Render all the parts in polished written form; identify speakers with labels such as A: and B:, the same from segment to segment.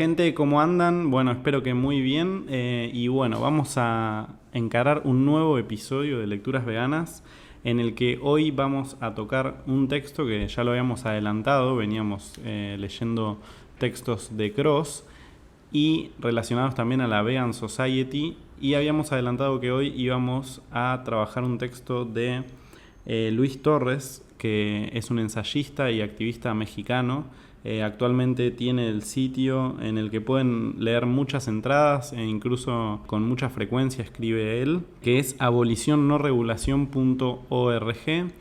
A: Gente, ¿cómo andan? Bueno, espero que muy bien. Y bueno, vamos a encarar un nuevo episodio de Lecturas Veganas en el que hoy vamos a tocar un texto que ya lo habíamos adelantado. Veníamos leyendo textos de Cross y relacionados también a la Vegan Society, y habíamos adelantado que hoy íbamos a trabajar un texto de Luis Torres, que es un ensayista y activista mexicano. Actualmente tiene el sitio en el que pueden leer muchas entradas e incluso con mucha frecuencia escribe él, que es abolicionnoregulacion.org.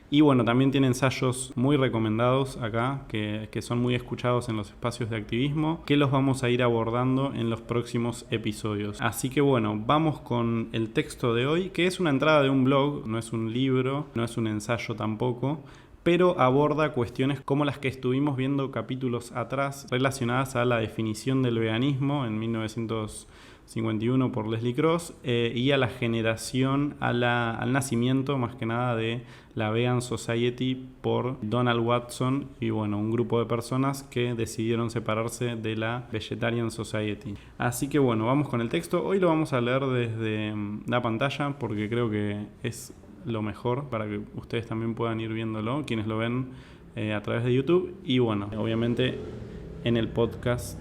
A: Y bueno, también tiene ensayos muy recomendados acá, que son muy escuchados en los espacios de activismo, que los vamos a ir abordando en los próximos episodios. Así que bueno, vamos con el texto de hoy, que es una entrada de un blog, no es un libro, no es un ensayo tampoco, pero aborda cuestiones como las que estuvimos viendo capítulos atrás, relacionadas a la definición del veganismo en 1951 por Leslie Cross, y a la generación, al nacimiento más que nada de la Vegan Society por Donald Watson y bueno, un grupo de personas que decidieron separarse de la Vegetarian Society. Así que bueno, vamos con el texto. Hoy lo vamos a leer desde la pantalla porque creo que es lo mejor para que ustedes también puedan ir viéndolo, quienes lo ven a través de YouTube, y bueno, obviamente en el podcast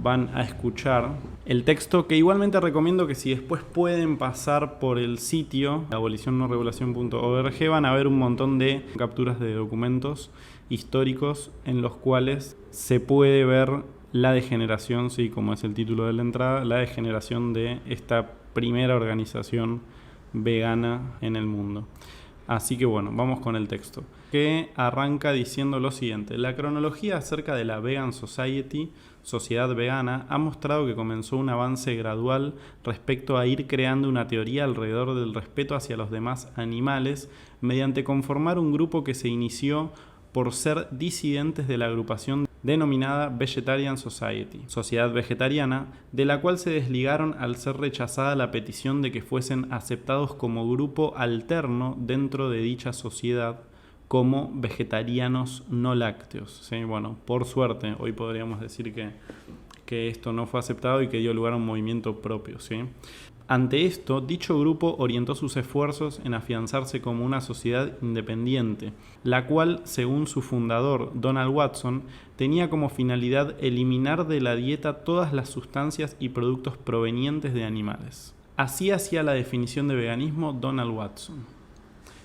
A: van a escuchar el texto, que igualmente recomiendo que si después pueden pasar por el sitio abolicionnoregulacion.org van a ver un montón de capturas de documentos históricos en los cuales se puede ver la degeneración, sí, como es el título de la entrada, la degeneración de esta primera organización vegana en el mundo. Así que bueno, vamos con el texto, que arranca diciendo lo siguiente. La cronología acerca de la Vegan Society, sociedad vegana, ha mostrado que comenzó un avance gradual respecto a ir creando una teoría alrededor del respeto hacia los demás animales mediante conformar un grupo que se inició por ser disidentes de la agrupación denominada Vegetarian Society, sociedad vegetariana, de la cual se desligaron al ser rechazada la petición de que fuesen aceptados como grupo alterno dentro de dicha sociedad como vegetarianos no lácteos. ¿Sí? Bueno, por suerte, hoy podríamos decir que esto no fue aceptado y que dio lugar a un movimiento propio. ¿Sí? Ante esto, dicho grupo orientó sus esfuerzos en afianzarse como una sociedad independiente, la cual, según su fundador, Donald Watson, tenía como finalidad eliminar de la dieta todas las sustancias y productos provenientes de animales. Así hacía la definición de veganismo Donald Watson.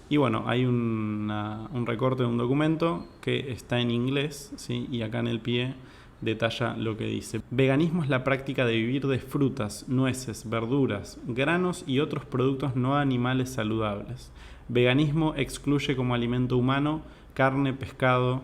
A: Y bueno, hay un recorte de un documento que está en inglés, ¿sí? Y acá en el pie detalla lo que dice. Veganismo es la práctica de vivir de frutas, nueces, verduras, granos y otros productos no animales saludables. Veganismo excluye como alimento humano carne, pescado,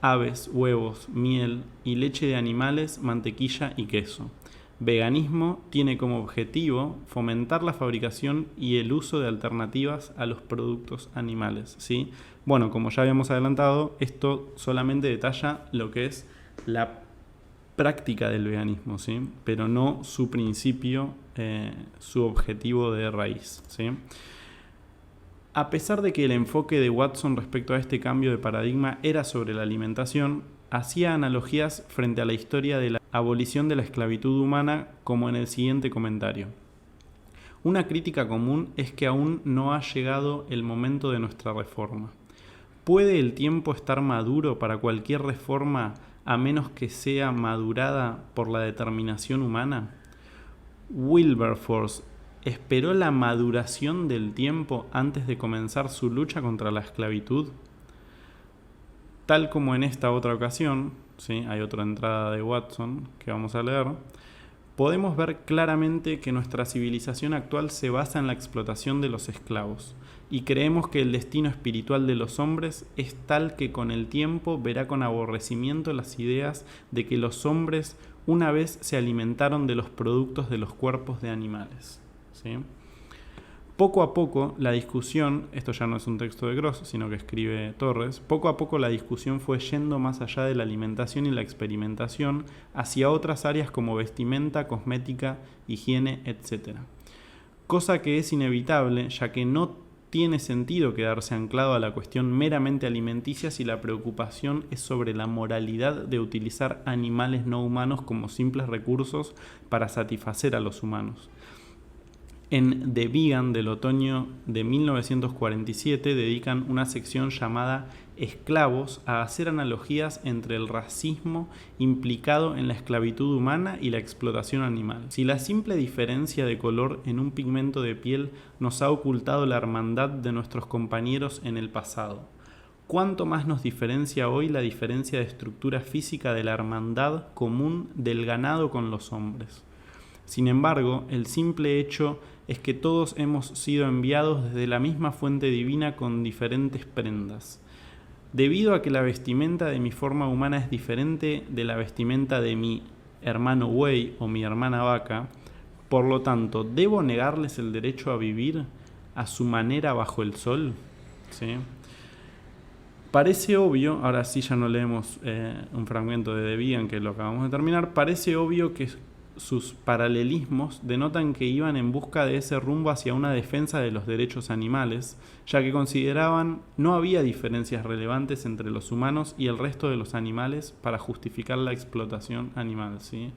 A: aves, huevos, miel y leche de animales, mantequilla y queso. Veganismo tiene como objetivo fomentar la fabricación y el uso de alternativas a los productos animales, ¿sí? Bueno, como ya habíamos adelantado, esto solamente detalla lo que es la práctica del veganismo, ¿sí? Pero no su principio, su objetivo de raíz, ¿sí? A pesar de que el enfoque de Watson respecto a este cambio de paradigma era sobre la alimentación, hacía analogías frente a la historia de la abolición de la esclavitud humana, como en el siguiente comentario. Una crítica común es que aún no ha llegado el momento de nuestra reforma. ¿Puede el tiempo estar maduro para cualquier reforma a menos que sea madurada por la determinación humana? Wilberforce ¿esperó la maduración del tiempo antes de comenzar su lucha contra la esclavitud? Tal como en esta otra ocasión, ¿sí? Hay otra entrada de Watson que vamos a leer, podemos ver claramente que nuestra civilización actual se basa en la explotación de los esclavos, y creemos que el destino espiritual de los hombres es tal que con el tiempo verá con aborrecimiento las ideas de que los hombres una vez se alimentaron de los productos de los cuerpos de animales. ¿Sí? Poco a poco la discusión, esto ya no es un texto de Gross, sino que escribe Torres, poco a poco la discusión fue yendo más allá de la alimentación y la experimentación hacia otras áreas como vestimenta, cosmética, higiene, etc. Cosa que es inevitable, ya que no tiene sentido quedarse anclado a la cuestión meramente alimenticia si la preocupación es sobre la moralidad de utilizar animales no humanos como simples recursos para satisfacer a los humanos. En The Vegan del otoño de 1947 dedican una sección llamada Esclavos a hacer analogías entre el racismo implicado en la esclavitud humana y la explotación animal. Si la simple diferencia de color en un pigmento de piel nos ha ocultado la hermandad de nuestros compañeros en el pasado, ¿cuánto más nos diferencia hoy la diferencia de estructura física de la hermandad común del ganado con los hombres? Sin embargo, el simple hecho es que todos hemos sido enviados desde la misma fuente divina con diferentes prendas. Debido a que la vestimenta de mi forma humana es diferente de la vestimenta de mi hermano buey o mi hermana vaca, por lo tanto, ¿debo negarles el derecho a vivir a su manera bajo el sol? ¿Sí? Parece obvio, ahora sí ya no leemos un fragmento de The Vegan que lo acabamos de terminar, parece obvio que sus paralelismos denotan que iban en busca de ese rumbo hacia una defensa de los derechos animales, ya que consideraban no había diferencias relevantes entre los humanos y el resto de los animales para justificar la explotación animal, ¿sí?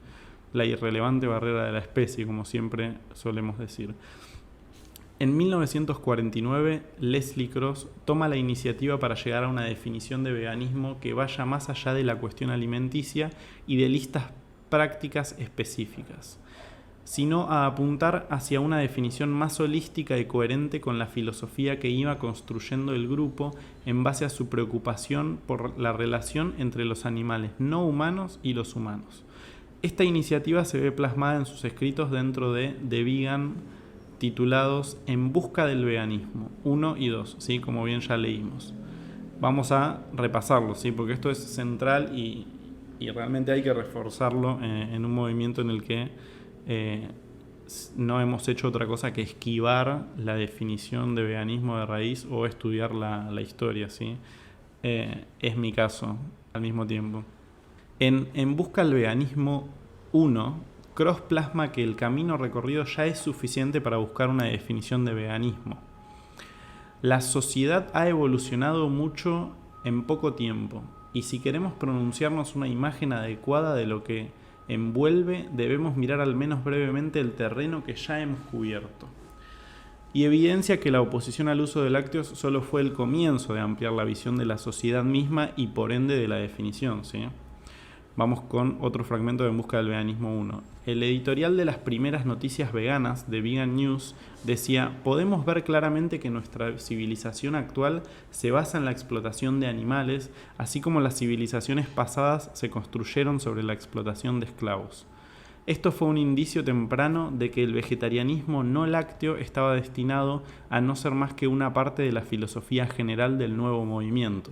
A: La irrelevante barrera de la especie, como siempre solemos decir. En 1949, Leslie Cross toma la iniciativa para llegar a una definición de veganismo que vaya más allá de la cuestión alimenticia y de listas prácticas específicas, sino a apuntar hacia una definición más holística y coherente con la filosofía que iba construyendo el grupo en base a su preocupación por la relación entre los animales no humanos y los humanos. Esta iniciativa se ve plasmada en sus escritos dentro de The Vegan, titulados En busca del veganismo 1 y 2, ¿sí? Como bien ya leímos. Vamos a repasarlo, ¿sí? Porque esto es central y realmente hay que reforzarlo en un movimiento en el que no hemos hecho otra cosa que esquivar la definición de veganismo de raíz o estudiar la historia, ¿sí? Es mi caso al mismo tiempo. En busca del veganismo 1, Cross plasma que el camino recorrido ya es suficiente para buscar una definición de veganismo. La sociedad ha evolucionado mucho en poco tiempo. Y si queremos pronunciarnos una imagen adecuada de lo que envuelve, debemos mirar al menos brevemente el terreno que ya hemos cubierto. Y evidencia que la oposición al uso de lácteos solo fue el comienzo de ampliar la visión de la sociedad misma y por ende de la definición, ¿sí? Vamos con otro fragmento de En busca del veganismo 1. El editorial de las primeras noticias veganas de Vegan News decía: podemos ver claramente que nuestra civilización actual se basa en la explotación de animales, así como las civilizaciones pasadas se construyeron sobre la explotación de esclavos. Esto fue un indicio temprano de que el vegetarianismo no lácteo estaba destinado a no ser más que una parte de la filosofía general del nuevo movimiento.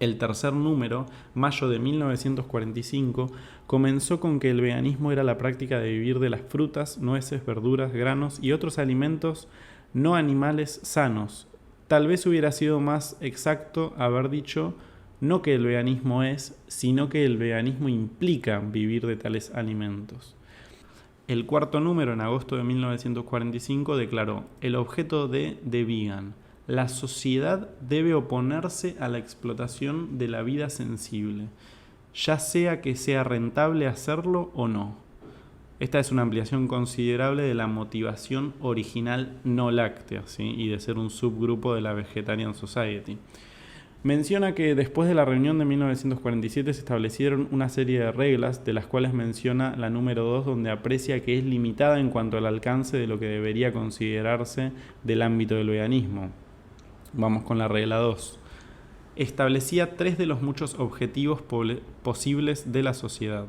A: El tercer número, mayo de 1945, comenzó con que el veganismo era la práctica de vivir de las frutas, nueces, verduras, granos y otros alimentos no animales sanos. Tal vez hubiera sido más exacto haber dicho no que el veganismo es, sino que el veganismo implica vivir de tales alimentos. El cuarto número, en agosto de 1945, declaró: el objeto de The Vegan: la sociedad debe oponerse a la explotación de la vida sensible, ya sea que sea rentable hacerlo o no. Esta es una ampliación considerable de la motivación original no láctea, ¿sí? Y de ser un subgrupo de la Vegetarian Society. Menciona que después de la reunión de 1947 se establecieron una serie de reglas, de las cuales menciona la número 2, donde aprecia que es limitada en cuanto al alcance de lo que debería considerarse del ámbito del veganismo. Vamos con la regla 2. Establecía 3 de los muchos objetivos posibles de la sociedad.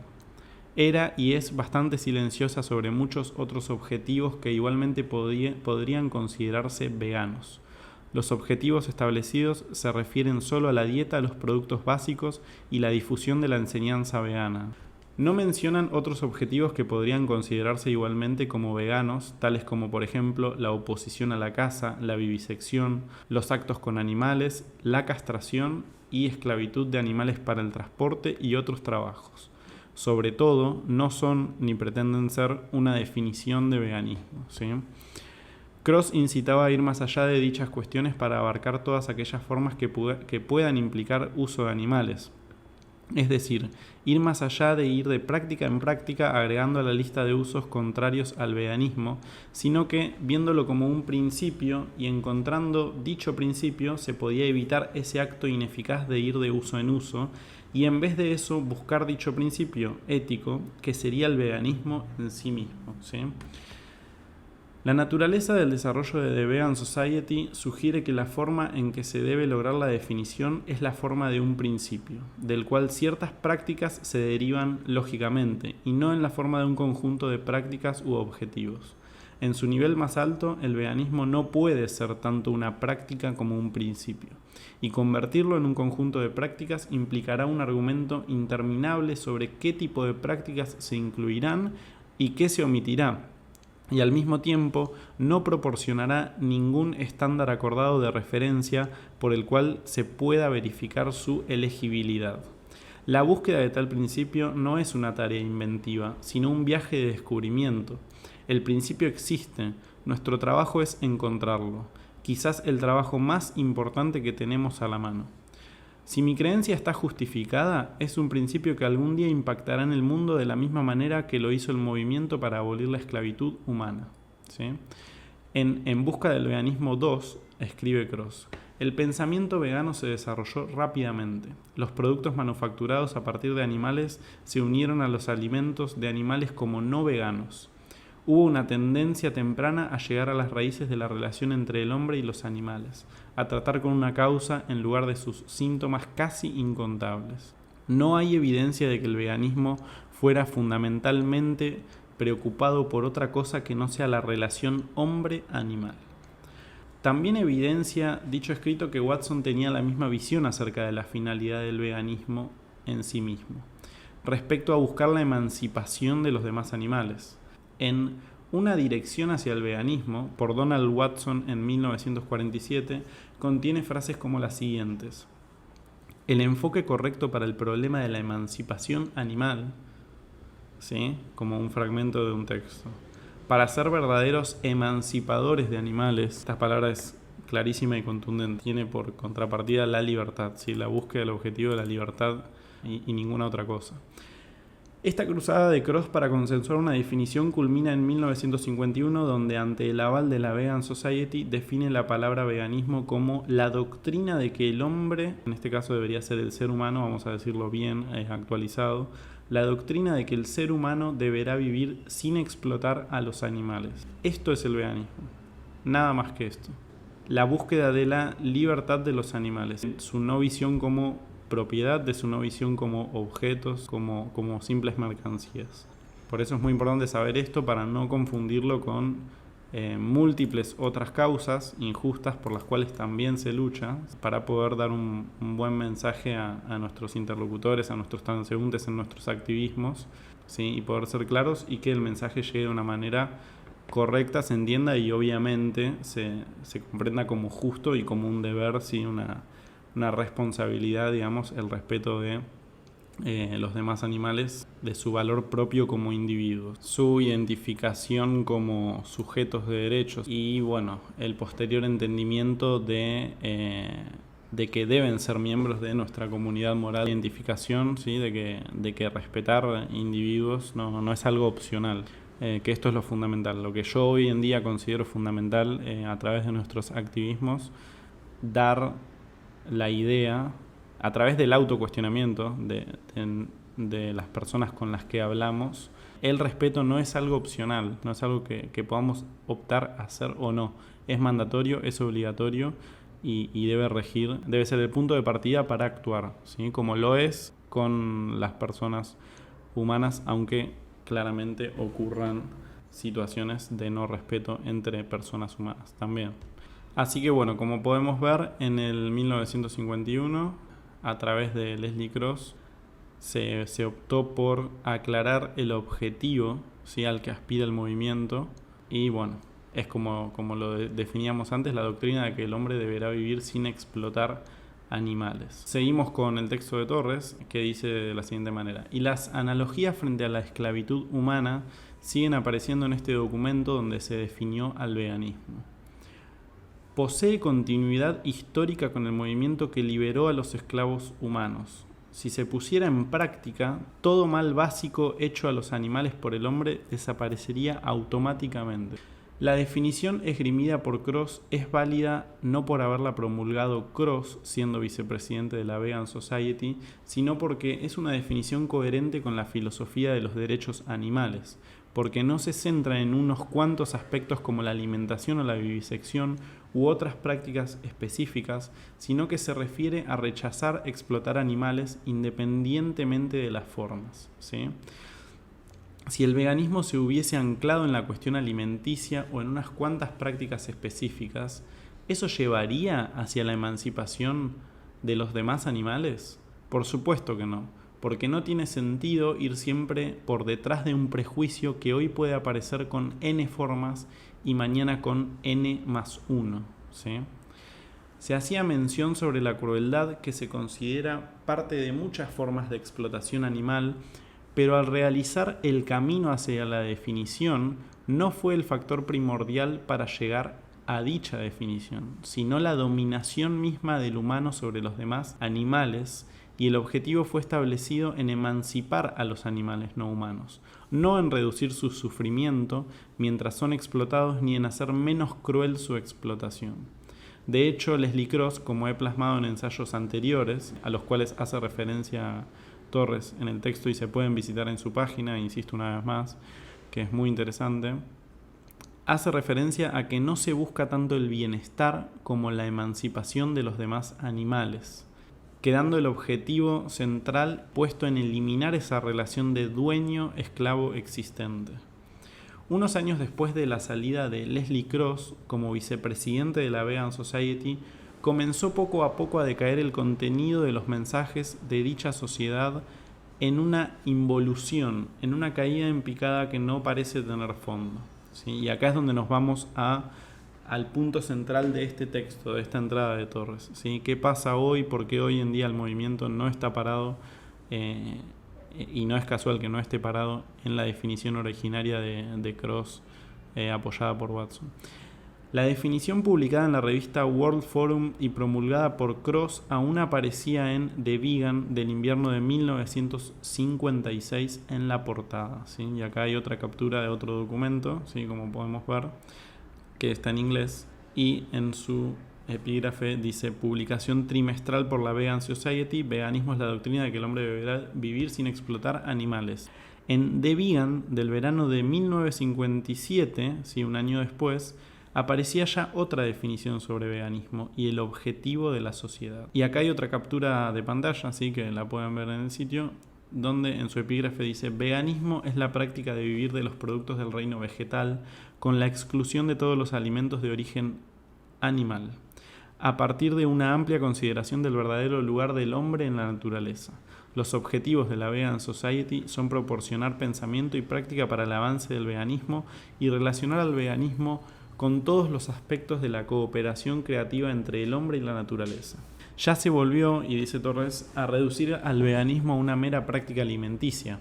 A: Era y es bastante silenciosa sobre muchos otros objetivos que igualmente podrían considerarse veganos. Los objetivos establecidos se refieren solo a la dieta, los productos básicos y la difusión de la enseñanza vegana. No mencionan otros objetivos que podrían considerarse igualmente como veganos, tales como por ejemplo la oposición a la caza, la vivisección, los actos con animales, la castración y esclavitud de animales para el transporte y otros trabajos. Sobre todo, no son ni pretenden ser una definición de veganismo, ¿sí? Cross incitaba a ir más allá de dichas cuestiones para abarcar todas aquellas formas que puedan implicar uso de animales. Es decir, ir más allá de ir de práctica en práctica agregando a la lista de usos contrarios al veganismo, sino que viéndolo como un principio y encontrando dicho principio se podía evitar ese acto ineficaz de ir de uso en uso y en vez de eso buscar dicho principio ético que sería el veganismo en sí mismo, ¿sí? La naturaleza del desarrollo de The Vegan Society sugiere que la forma en que se debe lograr la definición es la forma de un principio, del cual ciertas prácticas se derivan lógicamente, y no en la forma de un conjunto de prácticas u objetivos. En su nivel más alto, el veganismo no puede ser tanto una práctica como un principio, y convertirlo en un conjunto de prácticas implicará un argumento interminable sobre qué tipo de prácticas se incluirán y qué se omitirá, y al mismo tiempo no proporcionará ningún estándar acordado de referencia por el cual se pueda verificar su elegibilidad. La búsqueda de tal principio no es una tarea inventiva, sino un viaje de descubrimiento. El principio existe, nuestro trabajo es encontrarlo, quizás el trabajo más importante que tenemos a la mano. Si mi creencia está justificada, es un principio que algún día impactará en el mundo de la misma manera que lo hizo el movimiento para abolir la esclavitud humana, ¿sí? En Busca del Veganismo 2, escribe Cross, el pensamiento vegano se desarrolló rápidamente. Los productos manufacturados a partir de animales se unieron a los alimentos de animales como no veganos. Hubo una tendencia temprana a llegar a las raíces de la relación entre el hombre y los animales, a tratar con una causa en lugar de sus síntomas casi incontables. No hay evidencia de que el veganismo fuera fundamentalmente preocupado por otra cosa que no sea la relación hombre-animal. También evidencia dicho escrito que Watson tenía la misma visión acerca de la finalidad del veganismo en sí mismo, respecto a buscar la emancipación de los demás animales. En Una dirección hacia el veganismo, por Donald Watson en 1947, contiene frases como las siguientes. El enfoque correcto para el problema de la emancipación animal, ¿sí? Como un fragmento de un texto. Para ser verdaderos emancipadores de animales, esta palabra es clarísima y contundente. Tiene por contrapartida la libertad, ¿sí? La búsqueda del objetivo de la libertad y ninguna otra cosa. Esta cruzada de Cross para consensuar una definición culmina en 1951, donde ante el aval de la Vegan Society define la palabra veganismo como la doctrina de que el hombre, en este caso debería ser el ser humano, vamos a decirlo bien, actualizado, la doctrina de que el ser humano deberá vivir sin explotar a los animales. Esto es el veganismo, nada más que esto. La búsqueda de la libertad de los animales, su no visión como propiedad, de su no visión como objetos, como simples mercancías. Por eso es muy importante saber esto para no confundirlo con múltiples otras causas injustas por las cuales también se lucha, para poder dar un buen mensaje a nuestros interlocutores, a nuestros transeúntes en nuestros activismos, ¿sí? Y poder ser claros y que el mensaje llegue de una manera correcta, se entienda y obviamente se comprenda como justo y como un deber, ¿sí? Una responsabilidad, digamos, el respeto de los demás animales, de su valor propio como individuos, su identificación como sujetos de derechos y, bueno, el posterior entendimiento de que deben ser miembros de nuestra comunidad moral. Identificación, ¿sí? de que respetar individuos no es algo opcional. Que esto es lo fundamental, lo que yo hoy en día considero fundamental a través de nuestros activismos, dar la idea, a través del autocuestionamiento de las personas con las que hablamos, el respeto no es algo opcional, no es algo que podamos optar a hacer o no. Es mandatorio, es obligatorio y debe regir, debe ser el punto de partida para actuar, ¿sí? Como lo es con las personas humanas, aunque claramente ocurran situaciones de no respeto entre personas humanas también. Así que bueno, como podemos ver, en el 1951, a través de Leslie Cross, se optó por aclarar el objetivo, ¿sí? al que aspira el movimiento. Y bueno, es como lo definíamos antes, la doctrina de que el hombre deberá vivir sin explotar animales. Seguimos con el texto de Torres, que dice de la siguiente manera: y las analogías frente a la esclavitud humana siguen apareciendo en este documento donde se definió al veganismo. Posee continuidad histórica con el movimiento que liberó a los esclavos humanos. Si se pusiera en práctica, todo mal básico hecho a los animales por el hombre desaparecería automáticamente. La definición esgrimida por Cross es válida no por haberla promulgado Cross, siendo vicepresidente de la Vegan Society, sino porque es una definición coherente con la filosofía de los derechos animales, porque no se centra en unos cuantos aspectos como la alimentación o la vivisección u otras prácticas específicas, sino que se refiere a rechazar explotar animales independientemente de las formas, ¿sí? Si el veganismo se hubiese anclado en la cuestión alimenticia o en unas cuantas prácticas específicas, ¿eso llevaría hacia la emancipación de los demás animales? Por supuesto que no, porque no tiene sentido ir siempre por detrás de un prejuicio que hoy puede aparecer con n formas y mañana con n+1, ¿sí? Se hacía mención sobre la crueldad, que se considera parte de muchas formas de explotación animal, pero al realizar el camino hacia la definición no fue el factor primordial para llegar a dicha definición, sino la dominación misma del humano sobre los demás animales, y el objetivo fue establecido en emancipar a los animales no humanos, no en reducir su sufrimiento mientras son explotados ni en hacer menos cruel su explotación. De hecho, Leslie Cross, como he plasmado en ensayos anteriores, a los cuales hace referencia Torres en el texto y se pueden visitar en su página, insisto una vez más, que es muy interesante, hace referencia a que no se busca tanto el bienestar como la emancipación de los demás animales, quedando el objetivo central puesto en eliminar esa relación de dueño-esclavo existente. Unos años después de la salida de Leslie Cross como vicepresidente de la Vegan Society, comenzó poco a poco a decaer el contenido de los mensajes de dicha sociedad en una involución, en una caída en picada que no parece tener fondo, ¿sí? Y acá es donde nos vamos al punto central de este texto, de esta entrada de Torres, ¿sí? ¿Qué pasa hoy? ¿Por qué hoy en día el movimiento no está parado? Y no es casual que no esté parado en la definición originaria de Cross, apoyada por Watson. La definición publicada en la revista World Forum y promulgada por Cross aún aparecía en The Vegan del invierno de 1956 en la portada, ¿sí? Y acá hay otra captura de otro documento, ¿sí? Como podemos ver, que está en inglés, y en su epígrafe dice: publicación trimestral por la Vegan Society, veganismo es la doctrina de que el hombre deberá vivir sin explotar animales. En The Vegan del verano de 1957, ¿sí? Un año después, aparecía ya otra definición sobre veganismo y el objetivo de la sociedad. Y acá hay otra captura de pantalla, así que la pueden ver en el sitio, donde en su epígrafe dice: veganismo es la práctica de vivir de los productos del reino vegetal con la exclusión de todos los alimentos de origen animal, a partir de una amplia consideración del verdadero lugar del hombre en la naturaleza. Los objetivos de la Vegan Society son proporcionar pensamiento y práctica para el avance del veganismo y relacionar al veganismo con todos los aspectos de la cooperación creativa entre el hombre y la naturaleza. Ya se volvió, y dice Torres, a reducir al veganismo a una mera práctica alimenticia.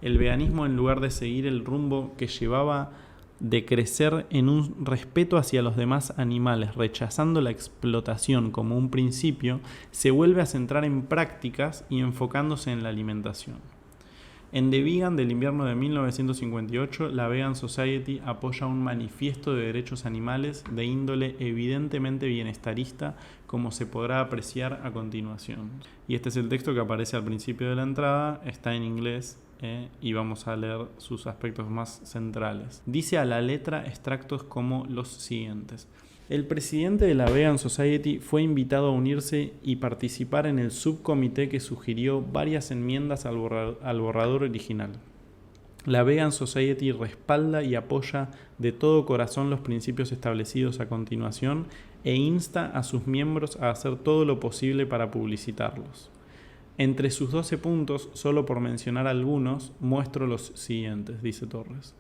A: El veganismo, en lugar de seguir el rumbo que llevaba de crecer en un respeto hacia los demás animales, rechazando la explotación como un principio, se vuelve a centrar en prácticas y enfocándose en la alimentación. En The Vegan del invierno de 1958, la Vegan Society apoya un manifiesto de derechos animales de índole evidentemente bienestarista, como se podrá apreciar a continuación. Y este es el texto que aparece al principio de la entrada, está en inglés, y vamos a leer sus aspectos más centrales. Dice a la letra extractos como los siguientes: el presidente de la Vegan Society fue invitado a unirse y participar en el subcomité que sugirió varias enmiendas al borrador original. La Vegan Society respalda y apoya de todo corazón los principios establecidos a continuación e insta a sus miembros a hacer todo lo posible para publicitarlos. Entre sus 12 puntos, solo por mencionar algunos, muestro los siguientes, dice Torres.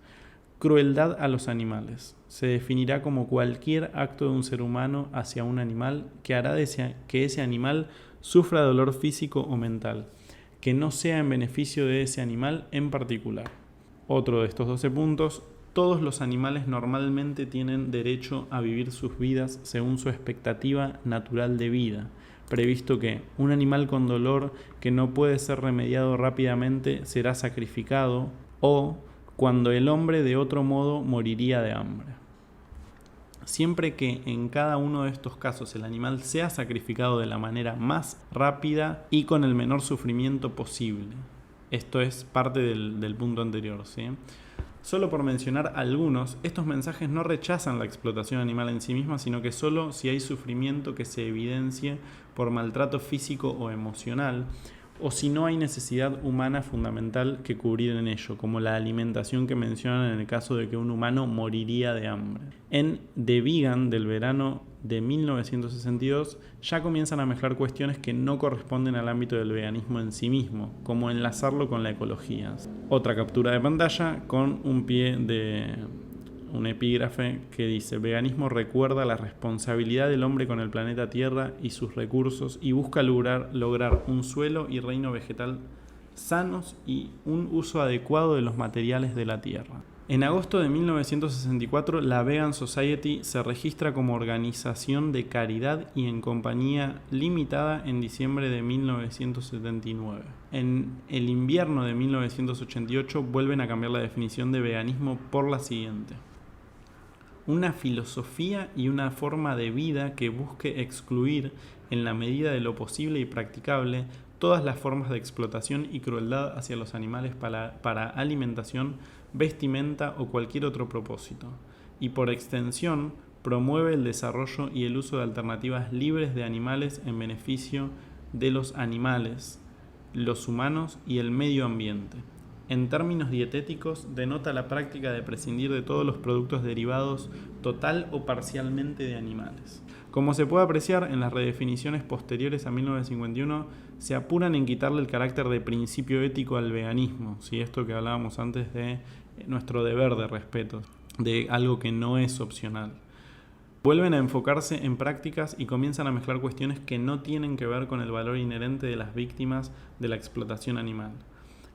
A: Crueldad a los animales. Se definirá como cualquier acto de un ser humano hacia un animal que hará que ese animal sufra dolor físico o mental, que no sea en beneficio de ese animal en particular. Otro de estos 12 puntos: todos los animales normalmente tienen derecho a vivir sus vidas según su expectativa natural de vida, previsto que un animal con dolor que no puede ser remediado rápidamente será sacrificado, o cuando el hombre de otro modo moriría de hambre. Siempre que en cada uno de estos casos el animal sea sacrificado de la manera más rápida y con el menor sufrimiento posible. Esto es parte del punto anterior, ¿sí? Solo por mencionar algunos, estos mensajes no rechazan la explotación animal en sí misma, sino que solo si hay sufrimiento que se evidencie por maltrato físico o emocional, o si no hay necesidad humana fundamental que cubrir en ello, como la alimentación que mencionan en el caso de que un humano moriría de hambre. En The Vegan del verano de 1962 ya comienzan a mezclar cuestiones que no corresponden al ámbito del veganismo en sí mismo, como enlazarlo con la ecología. Otra captura de pantalla con un pie de un epígrafe que dice: veganismo recuerda la responsabilidad del hombre con el planeta Tierra y sus recursos y busca lograr un suelo y reino vegetal sanos y un uso adecuado de los materiales de la Tierra. En agosto de 1964, la Vegan Society se registra como organización de caridad y en compañía limitada en diciembre de 1979. En el invierno de 1988 vuelven a cambiar la definición de veganismo por la siguiente: una filosofía y una forma de vida que busque excluir, en la medida de lo posible y practicable, todas las formas de explotación y crueldad hacia los animales para alimentación, vestimenta o cualquier otro propósito, y por extensión promueve el desarrollo y el uso de alternativas libres de animales en beneficio de los animales, los humanos y el medio ambiente. En términos dietéticos, denota la práctica de prescindir de todos los productos derivados total o parcialmente de animales. Como se puede apreciar, en las redefiniciones posteriores a 1951 se apuran en quitarle el carácter de principio ético al veganismo, ¿sí? Esto que hablábamos antes de nuestro deber de respeto, de algo que no es opcional. Vuelven a enfocarse en prácticas y comienzan a mezclar cuestiones que no tienen que ver con el valor inherente de las víctimas de la explotación animal,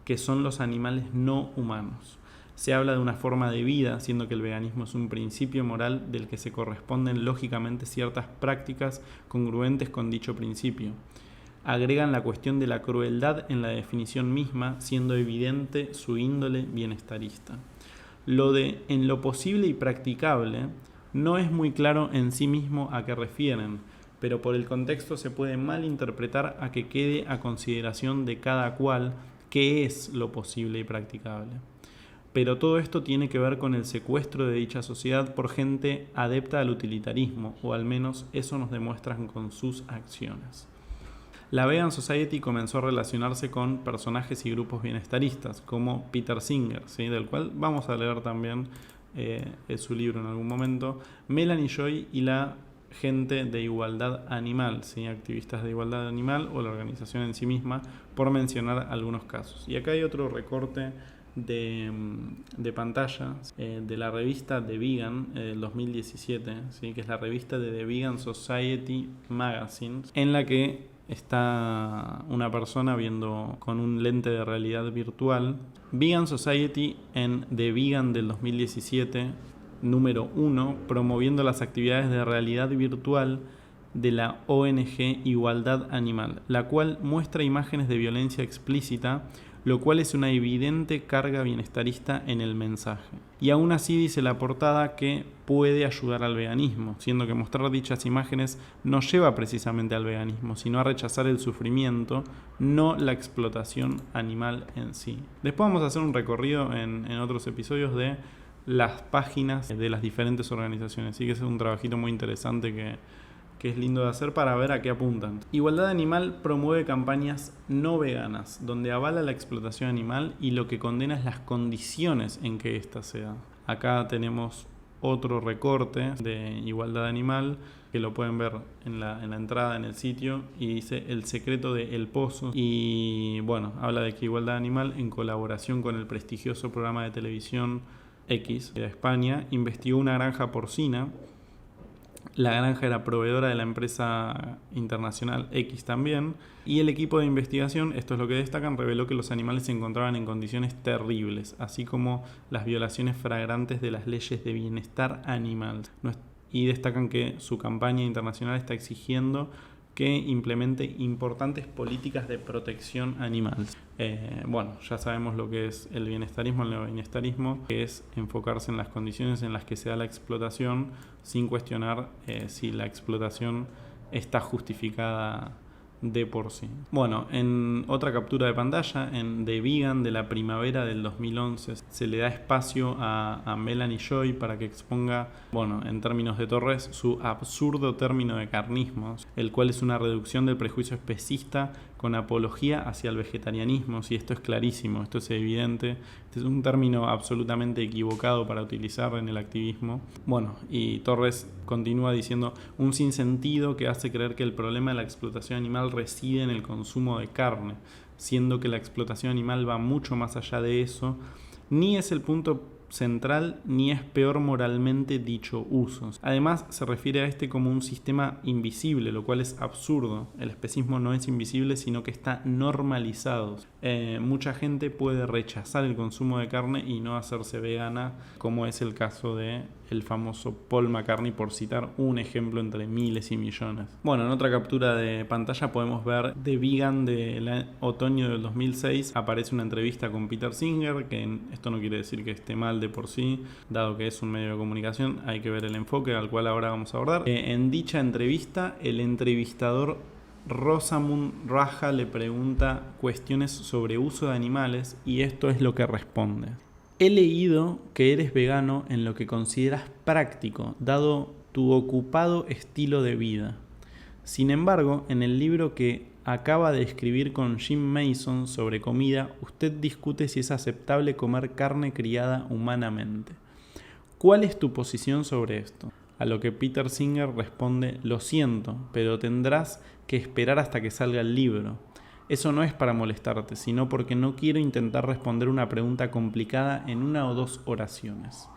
A: que son los animales no humanos. Se habla de una forma de vida, siendo que el veganismo es un principio moral del que se corresponden lógicamente ciertas prácticas congruentes con dicho principio. Agregan la cuestión de la crueldad en la definición misma, siendo evidente su índole bienestarista. Lo de en lo posible y practicable no es muy claro en sí mismo a qué refieren, pero por el contexto se puede malinterpretar a que quede a consideración de cada cual qué es lo posible y practicable. Pero todo esto tiene que ver con el secuestro de dicha sociedad por gente adepta al utilitarismo, o al menos eso nos demuestran con sus acciones. La Vegan Society comenzó a relacionarse con personajes y grupos bienestaristas, como Peter Singer, ¿sí? Del cual vamos a leer también su libro en algún momento, Melanie Joy y la gente de igualdad animal, ¿sí? Activistas de igualdad animal o la organización en sí misma, por mencionar algunos casos. Y acá hay otro recorte de pantalla de la revista The Vegan del 2017, ¿sí? Que es la revista de The Vegan Society Magazine, en la que está una persona viendo con un lente de realidad virtual. Vegan Society en The Vegan del 2017, número 1, promoviendo las actividades de realidad virtual de la ONG Igualdad Animal, la cual muestra imágenes de violencia explícita, lo cual es una evidente carga bienestarista en el mensaje. Y aún así dice la portada que puede ayudar al veganismo, siendo que mostrar dichas imágenes no lleva precisamente al veganismo, sino a rechazar el sufrimiento, no la explotación animal en sí. Después vamos a hacer un recorrido en otros episodios de las páginas de las diferentes organizaciones, así que es un trabajito muy interesante que es lindo de hacer para ver a qué apuntan. Igualdad Animal promueve campañas no veganas, donde avala la explotación animal y lo que condena es las condiciones en que ésta se da. Acá tenemos otro recorte de Igualdad Animal, que lo pueden ver en la entrada en el sitio, y dice El secreto de El Pozo. Y bueno, habla de que Igualdad Animal, en colaboración con el prestigioso programa de televisión X de España, investigó una granja porcina La granja era proveedora de la empresa internacional X también. Y el equipo de investigación, esto es lo que destacan, reveló que los animales se encontraban en condiciones terribles, así como las violaciones flagrantes de las leyes de bienestar animal. Y destacan que su campaña internacional está exigiendo que implemente importantes políticas de protección animal. Bueno, ya sabemos lo que es el bienestarismo. El neobienestarismo, que es enfocarse en las condiciones en las que se da la explotación sin cuestionar si la explotación está justificada de por sí. Bueno, en otra captura de pantalla, en The Vegan de la primavera del 2011, se le da espacio a Melanie Joy para que exponga, bueno, en términos de Torres, su absurdo término de carnismo, el cual es una reducción del prejuicio especista con apología hacia el vegetarianismo. Si esto es clarísimo, esto es evidente, este es un término absolutamente equivocado para utilizar en el activismo. Bueno, y Torres continúa diciendo un sinsentido que hace creer que el problema de la explotación animal reside en el consumo de carne, siendo que la explotación animal va mucho más allá de eso, ni es el punto central ni es peor moralmente dicho uso. Además, se refiere a este como un sistema invisible, lo cual es absurdo. El especismo no es invisible, sino que está normalizado. Mucha gente puede rechazar el consumo de carne y no hacerse vegana, como es el caso de el famoso Paul McCartney, por citar un ejemplo entre miles y millones. Bueno, en otra captura de pantalla podemos ver The Vegan del otoño del 2006. Aparece una entrevista con Peter Singer, que esto no quiere decir que esté mal de por sí, dado que es un medio de comunicación, hay que ver el enfoque al cual ahora vamos a abordar. En dicha entrevista, el entrevistador Rosamund Raja le pregunta cuestiones sobre uso de animales y esto es lo que responde. He leído que eres vegano en lo que consideras práctico, dado tu ocupado estilo de vida. Sin embargo, en el libro que acaba de escribir con Jim Mason sobre comida, usted discute si es aceptable comer carne criada humanamente. ¿Cuál es tu posición sobre esto? A lo que Peter Singer responde, lo siento, pero tendrás que esperar hasta que salga el libro. Eso no es para molestarte, sino porque no quiero intentar responder una pregunta complicada en 1 o 2 oraciones.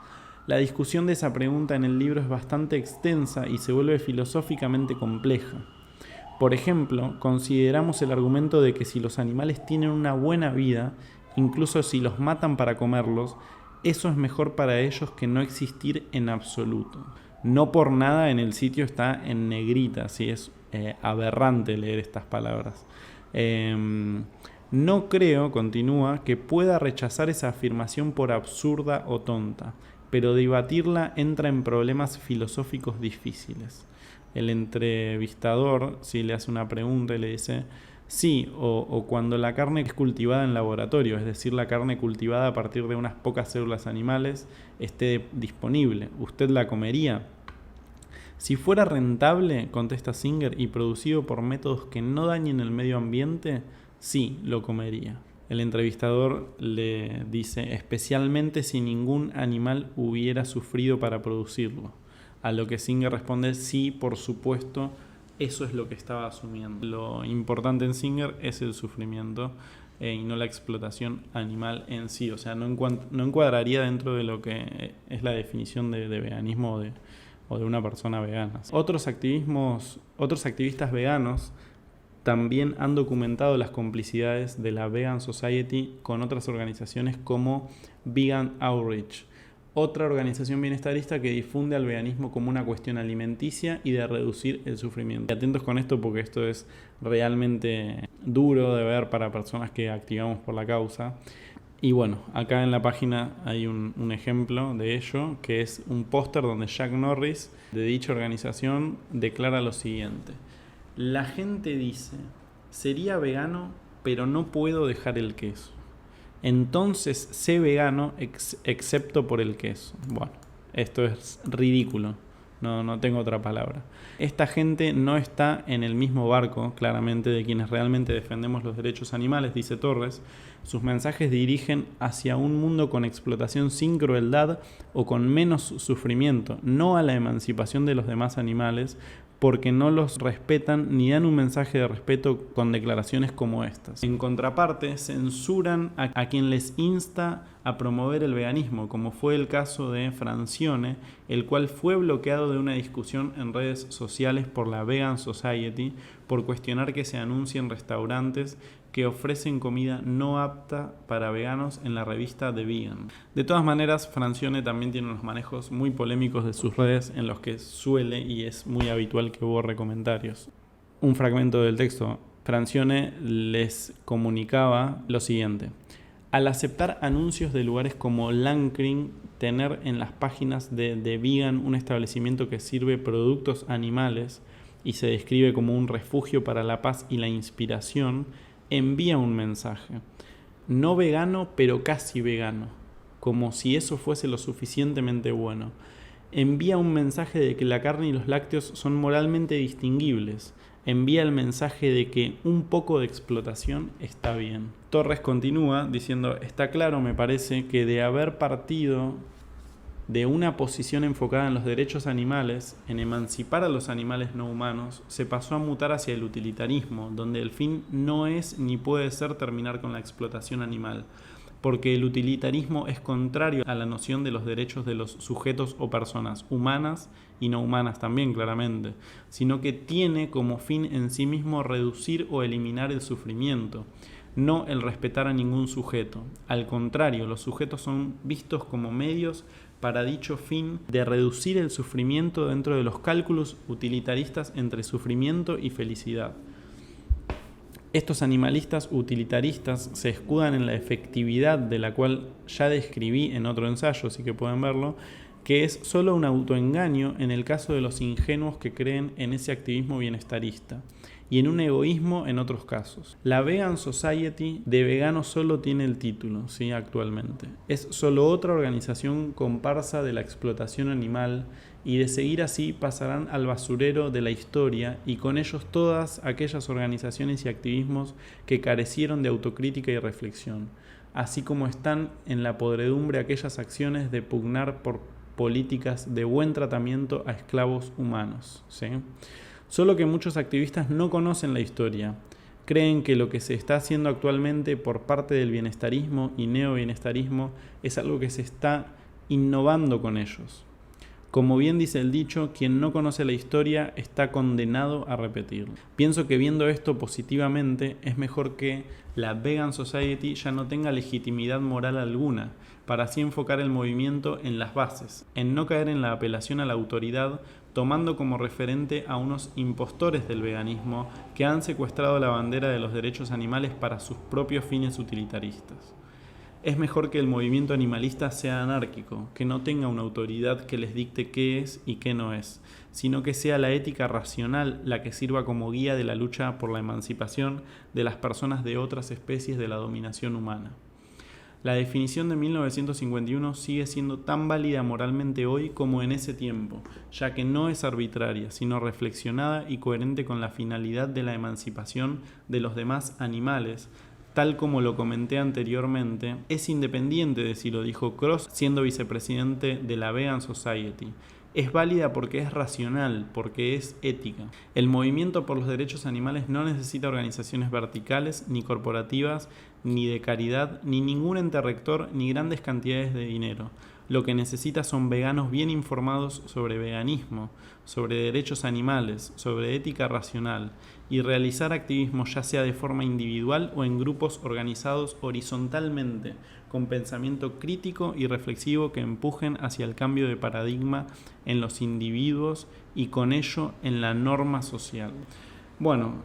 A: La discusión de esa pregunta en el libro es bastante extensa y se vuelve filosóficamente compleja. Por ejemplo, consideramos el argumento de que si los animales tienen una buena vida, incluso si los matan para comerlos, eso es mejor para ellos que no existir en absoluto. No por nada en el sitio está en negrita, ¿sí? Es aberrante leer estas palabras. No creo, continúa, que pueda rechazar esa afirmación por absurda o tonta, pero debatirla entra en problemas filosóficos difíciles. El entrevistador, si le hace una pregunta y le dice, sí, o cuando la carne es cultivada en laboratorio, es decir, la carne cultivada a partir de unas pocas células animales, esté disponible, ¿usted la comería? Si fuera rentable, contesta Singer, y producido por métodos que no dañen el medio ambiente, sí, lo comería. El entrevistador le dice, especialmente si ningún animal hubiera sufrido para producirlo. A lo que Singer responde, sí, por supuesto, eso es lo que estaba asumiendo. Lo importante en Singer es el sufrimiento y no la explotación animal en sí. O sea, no encuadraría dentro de lo que es la definición de veganismo o de una persona vegana. Otros activistas veganos también han documentado las complicidades de la Vegan Society con otras organizaciones como Vegan Outreach, otra organización bienestarista que difunde al veganismo como una cuestión alimenticia y de reducir el sufrimiento. Y atentos con esto porque esto es realmente duro de ver para personas que activamos por la causa. Y bueno, acá en la página hay un ejemplo de ello, que es un póster donde Jack Norris, de dicha organización, declara lo siguiente. La gente dice, sería vegano, pero no puedo dejar el queso. Entonces sé vegano excepto por el queso. Bueno, esto es ridículo. No tengo otra palabra. Esta gente no está en el mismo barco, claramente, de quienes realmente defendemos los derechos animales, dice Torres. Sus mensajes dirigen hacia un mundo con explotación sin crueldad o con menos sufrimiento, no a la emancipación de los demás animales, porque no los respetan ni dan un mensaje de respeto con declaraciones como estas. En contraparte, censuran a quien les insta a promover el veganismo, como fue el caso de Francione, el cual fue bloqueado de una discusión en redes sociales por la Vegan Society por cuestionar que se anuncien restaurantes que ofrecen comida no apta para veganos en la revista The Vegan. De todas maneras, Francione también tiene unos manejos muy polémicos de sus redes en los que suele y es muy habitual que borre comentarios. Un fragmento del texto. Francione les comunicaba lo siguiente: al aceptar anuncios de lugares como Lancring, tener en las páginas de The Vegan un establecimiento que sirve productos animales y se describe como un refugio para la paz y la inspiración, envía un mensaje. No vegano, pero casi vegano, como si eso fuese lo suficientemente bueno. Envía un mensaje de que la carne y los lácteos son moralmente distinguibles. Envía el mensaje de que un poco de explotación está bien. Torres continúa diciendo: está claro, me parece, que de haber partido de una posición enfocada en los derechos animales, en emancipar a los animales no humanos, se pasó a mutar hacia el utilitarismo, donde el fin no es ni puede ser terminar con la explotación animal, porque el utilitarismo es contrario a la noción de los derechos de los sujetos o personas, humanas y no humanas también, claramente, sino que tiene como fin en sí mismo reducir o eliminar el sufrimiento, no el respetar a ningún sujeto. Al contrario, los sujetos son vistos como medios para dicho fin de reducir el sufrimiento dentro de los cálculos utilitaristas entre sufrimiento y felicidad. Estos animalistas utilitaristas se escudan en la efectividad de la cual ya describí en otro ensayo, así que pueden verlo, que es solo un autoengaño en el caso de los ingenuos que creen en ese activismo bienestarista, y en un egoísmo en otros casos. La Vegan Society de vegano solo tiene el título, ¿sí? Actualmente. Es solo otra organización comparsa de la explotación animal, y de seguir así pasarán al basurero de la historia, y con ellos todas aquellas organizaciones y activismos que carecieron de autocrítica y reflexión, así como están en la podredumbre aquellas acciones de pugnar por políticas de buen tratamiento a esclavos humanos, ¿sí? Solo que muchos activistas no conocen la historia. Creen que lo que se está haciendo actualmente por parte del bienestarismo y neobienestarismo es algo que se está innovando con ellos. Como bien dice el dicho, quien no conoce la historia está condenado a repetirla. Pienso que viendo esto positivamente es mejor que la Vegan Society ya no tenga legitimidad moral alguna, para así enfocar el movimiento en las bases, en no caer en la apelación a la autoridad, tomando como referente a unos impostores del veganismo que han secuestrado la bandera de los derechos animales para sus propios fines utilitaristas. Es mejor que el movimiento animalista sea anárquico, que no tenga una autoridad que les dicte qué es y qué no es, sino que sea la ética racional la que sirva como guía de la lucha por la emancipación de las personas de otras especies de la dominación humana. La definición de 1951 sigue siendo tan válida moralmente hoy como en ese tiempo, ya que no es arbitraria, sino reflexionada y coherente con la finalidad de la emancipación de los demás animales. Tal como lo comenté anteriormente, es independiente de si lo dijo Cross siendo vicepresidente de la Vegan Society. Es válida porque es racional, porque es ética. El movimiento por los derechos animales no necesita organizaciones verticales, ni corporativas, ni de caridad, ni ningún ente rector, ni grandes cantidades de dinero. Lo que necesita son veganos bien informados sobre veganismo, sobre derechos animales, sobre ética racional, y realizar activismo ya sea de forma individual o en grupos organizados horizontalmente, con pensamiento crítico y reflexivo que empujen hacia el cambio de paradigma en los individuos y con ello en la norma social. Bueno,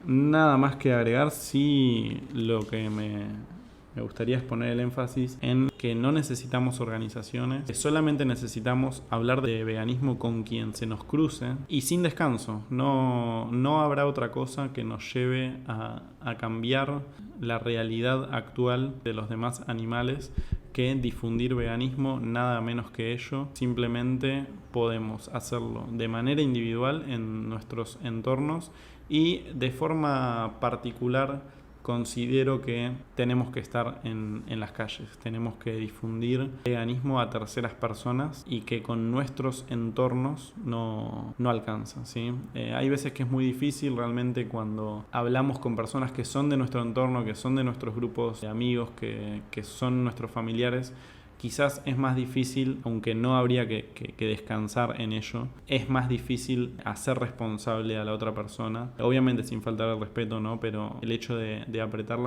A: nada más que agregar, sí, lo que me gustaría es poner el énfasis en que no necesitamos organizaciones, que solamente necesitamos hablar de veganismo con quien se nos cruce y sin descanso. No habrá otra cosa que nos lleve a cambiar la realidad actual de los demás animales que difundir veganismo, nada menos que ello. Simplemente podemos hacerlo de manera individual en nuestros entornos y de forma particular considero que tenemos que estar en las calles, tenemos que difundir el veganismo a terceras personas y que con nuestros entornos no alcanza, ¿sí? Hay veces que es muy difícil realmente cuando hablamos con personas que son de nuestro entorno, que son de nuestros grupos de amigos, que son nuestros familiares. Quizás es más difícil, aunque no habría que descansar en ello, es más difícil hacer responsable a la otra persona, obviamente sin faltar el respeto, ¿no? Pero el hecho de apretar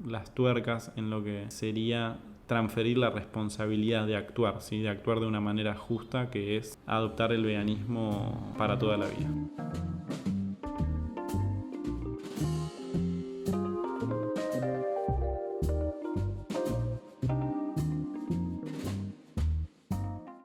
A: las tuercas en lo que sería transferir la responsabilidad de actuar, ¿sí? De actuar de una manera justa, que es adoptar el veganismo para toda la vida.